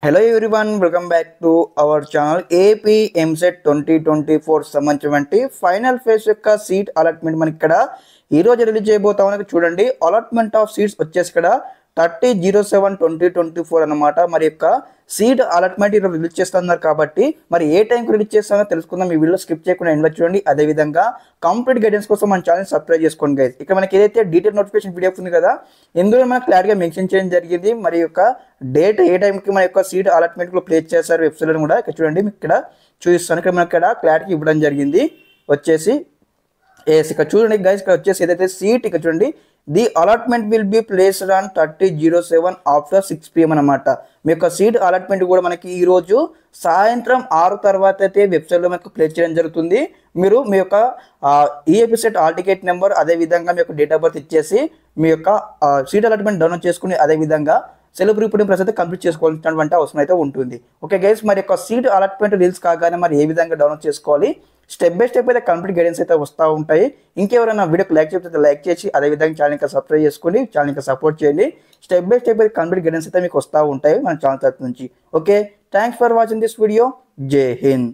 Hello everyone, welcome back to our channel. AP EAMCET 2024 సంబంధించినటువంటి final phase యొక్క seat allotment మనకి ఇక్కడ ఈ రోజు రిలీజ్ చేయబోతా ఉన్నది. చూడండి, అలాట్మెంట్ ఆఫ్ సీట్స్ వచ్చేసి ఇక్కడ 30/07/2024 అన్నమాట. మరి యొక్క సీట్ అలాట్మెంట్ ఈరోజు రిలీజ్ చేస్తున్నారు కాబట్టి మరి ఏ టైంకి రిలీజ్ చేస్తారో తెలుసుకుందాం. ఈ వీడియో స్కిప్ చేయకుండా ఎండ్ చూడండి. అదేవిధంగా కంప్లీట్ గైడెన్స్ కోసం మన ఛానల్ సబ్స్క్రైబ్ చేసుకోండి గైస్. ఇక్కడ మనకి ఏదైతే డీటెయిల్ నోటిఫికేషన్ వీడియో ఉంది కదా, ఇందులో మనకు క్లారిటీగా మెన్షన్ చేయడం జరిగింది. మరి యొక్క డేట్ ఏ టైంకి మన యొక్క సీట్ అలాట్మెంట్లో ప్లేస్ చేస్తారు వెబ్సైట్లో కూడా ఇక్కడ చూడండి. మీకు ఇక్కడ చూపిస్తాను. ఇక్కడ మనకి ఇక్కడ క్లారిటీ ఇవ్వడం జరిగింది. వచ్చేసి ఇక్కడ చూడండి గైస్, ఇక్కడ వచ్చేసి ఏదైతే సీట్ ఇక్కడ చూడండి, the allotment will be placed on 30/07 after 6 PM అనమాట. మీ యొక్క సీట్ అలాట్మెంట్ కూడా మనకి ఈ రోజు సాయంత్రం 6 తర్వాత అయితే వెబ్సైట్లో మనకు ప్లేస్ చేయడం జరుగుతుంది. మీరు మీ యొక్క EAP set all ticket number, అదేవిధంగా మీ యొక్క డేట్ ఆఫ్ బర్త్ ఇచ్చేసి మీ యొక్క సీట్ అలాట్మెంట్ డౌన్లోడ్ చేసుకుని అదేవిధంగా సెల్ఫ్ రిపోర్టింగ్ ప్రాసెస్ అయితే కంప్లీట్ చేసుకోవాల్సినటువంటి అవసరం అయితే ఉంటుంది. ఓకే గైస్, మరి యొక్క సీట్ అలాట్మెంట్ రిలీజ్ కాగానే మరి ఏ విధంగా డౌన్లోడ్ చేసుకోవాలి, స్టెప్ బై స్టెప్ అయితే కంప్లీట్ గైడెన్స్ అయితే వస్తూ ఉంటాయి. ఇంకెవరైనా వీడియోకి లైక్ చేస్తే లైక్ చేసి అదేవిధంగా ఛానల్ ఇంకా సబ్స్క్రైబ్ చేసుకొని ఛానల్ ఇంకా సపోర్ట్ చేయండి. స్టెప్ బై స్టెప్ అయితే కంప్లీట్ గైడెన్స్ అయితే మీకు వస్తూ ఉంటాయి మన ఛానల్ తరఫు నుంచి. Okay, thanks for watching this video. జై హింద్.